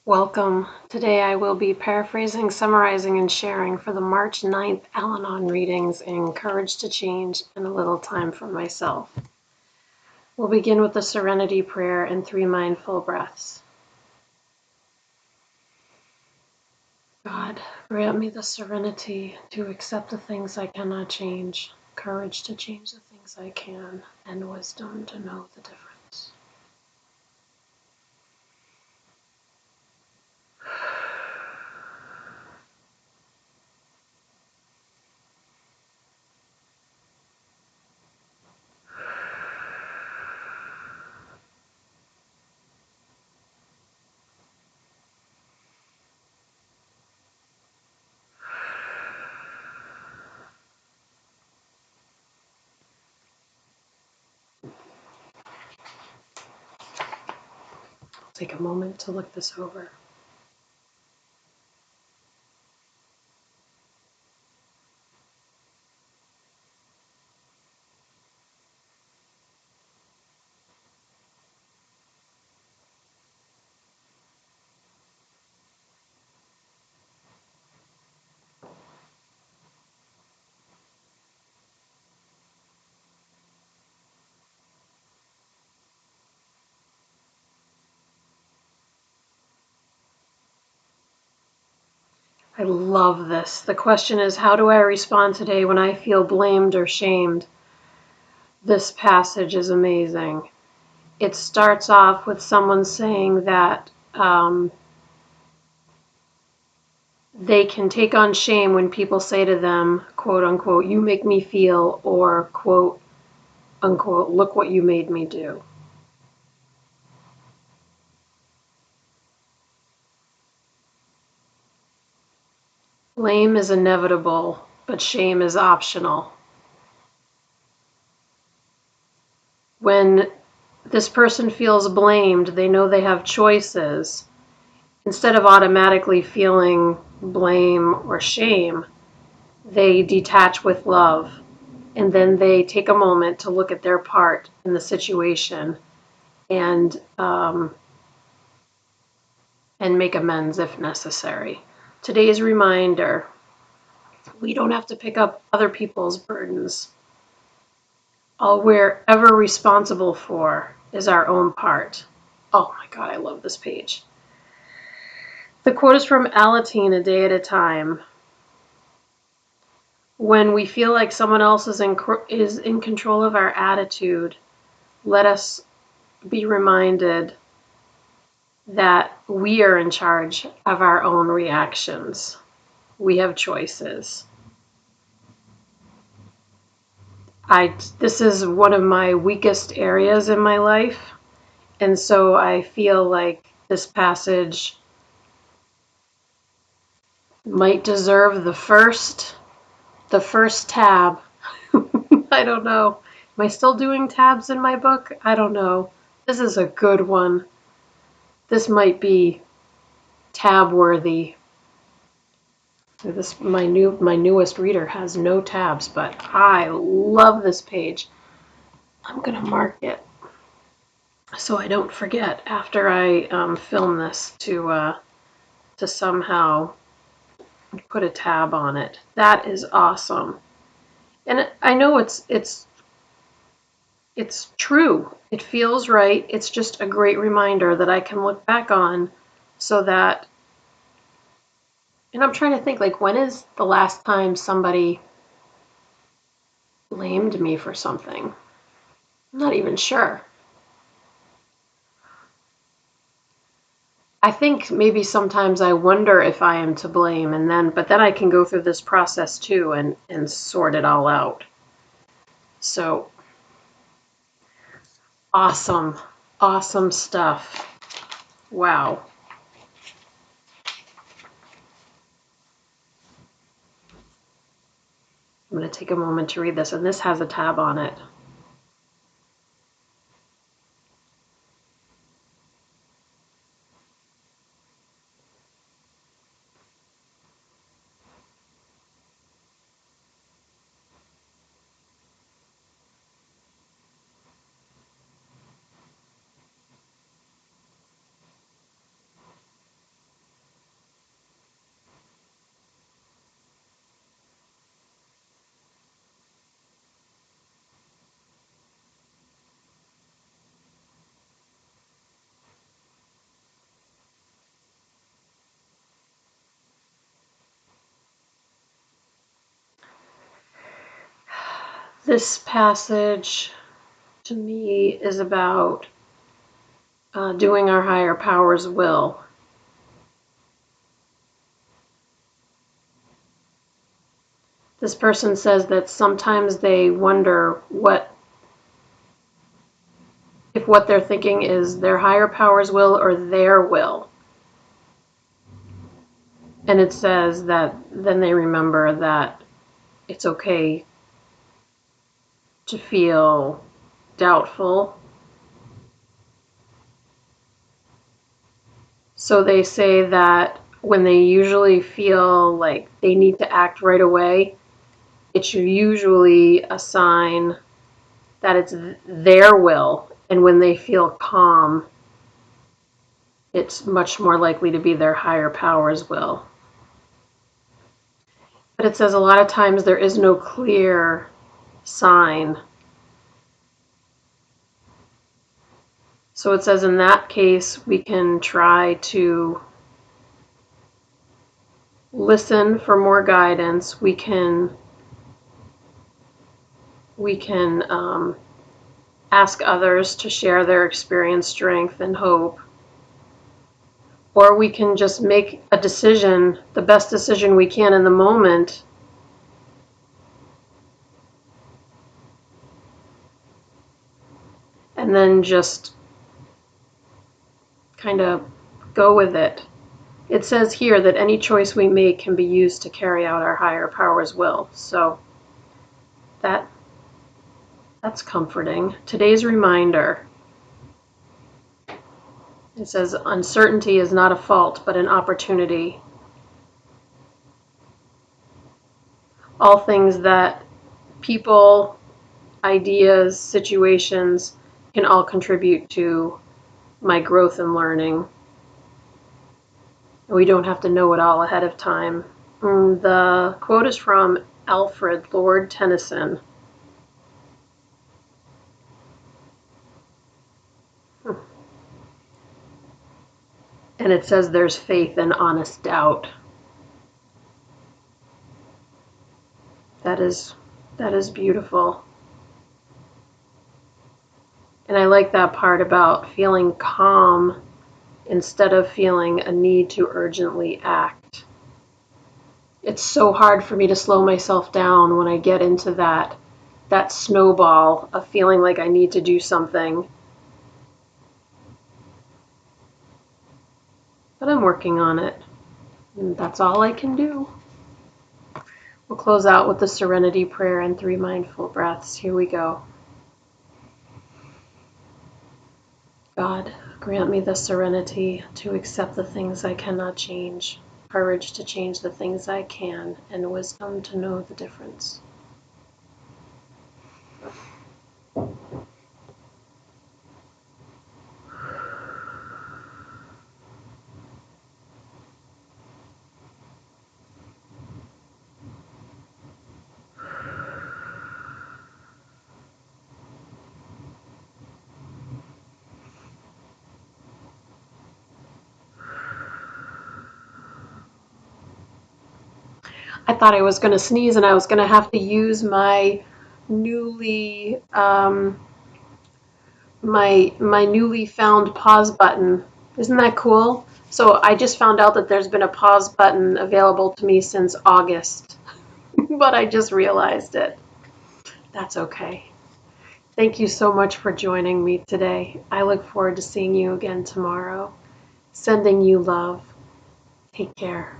Welcome. Today I will be paraphrasing, summarizing, and sharing for the March 9th Al-Anon readings in Courage to Change and a Little Time for Myself. We'll begin with the Serenity Prayer and 3 mindful breaths. God, grant me the serenity to accept the things I cannot change, courage to change the things I can, and wisdom to know the difference. Take a moment to look this over. I love this. The question is, how do I respond today when I feel blamed or shamed? This passage is amazing. It starts off with someone saying that they can take on shame when people say to them, quote unquote, you make me feel, or quote unquote, look what you made me do. Blame is inevitable, but shame is optional. When this person feels blamed, they know they have choices. Instead of automatically feeling blame or shame, they detach with love, and then they take a moment to look at their part in the situation and make amends if necessary. Today's reminder: we don't have to pick up other people's burdens. All we're ever responsible for is our own part. Oh my God, I love this page. The quote is from Al-Anon, A Day at a Time. When we feel like someone else is in control of our attitude, let us be reminded that we are in charge of our own reactions. We have choices. This is one of my weakest areas in my life, and so I feel like this passage might deserve the first tab. I don't know. Am I still doing tabs in my book? I don't know. This is a good one. This might be tab worthy. My newest reader has no tabs, but I love this page. I'm gonna mark it so I don't forget after I film this to somehow put a tab on it. That is awesome, and I know it's true. It feels right. It's just a great reminder that I can look back on, so that. And I'm trying to think, like, when is the last time somebody blamed me for something? I'm not even sure. I think maybe sometimes I wonder if I am to blame, but then I can go through this process too and sort it all out. So awesome, awesome stuff. Wow. I'm going to take a moment to read this, and this has a tab on it. This passage to me is about doing our higher power's will. This person says that sometimes they wonder if what they're thinking is their higher power's will or their will. And it says that then they remember that it's okay to feel doubtful. So they say that when they usually feel like they need to act right away, it's usually a sign that it's their will. And when they feel calm, it's much more likely to be their higher power's will. But it says a lot of times there is no clear sign. So it says in that case, we can try to listen for more guidance. We can ask others to share their experience, strength, and hope. Or we can just make a decision, the best decision we can in the moment, and then just kind of go with it. It says here that any choice we make can be used to carry out our higher power's will. So that's comforting. Today's reminder. It says uncertainty is not a fault, but an opportunity. All things that people, ideas, situations can all contribute to my growth and learning. We don't have to know it all ahead of time. The quote is from Alfred Lord Tennyson. And it says there's faith in honest doubt. That is beautiful. And I like that part about feeling calm instead of feeling a need to urgently act. It's so hard for me to slow myself down when I get into that snowball of feeling like I need to do something. But I'm working on it. And that's all I can do. We'll close out with the Serenity Prayer and 3 mindful breaths. Here we go. God, grant me the serenity to accept the things I cannot change, courage to change the things I can, and wisdom to know the difference. I thought I was going to sneeze and I was going to have to use my newly my newly found pause button. Isn't that cool? So I just found out that there's been a pause button available to me since August, but I just realized it. That's okay. Thank you so much for joining me today. I look forward to seeing you again tomorrow. Sending you love. Take care.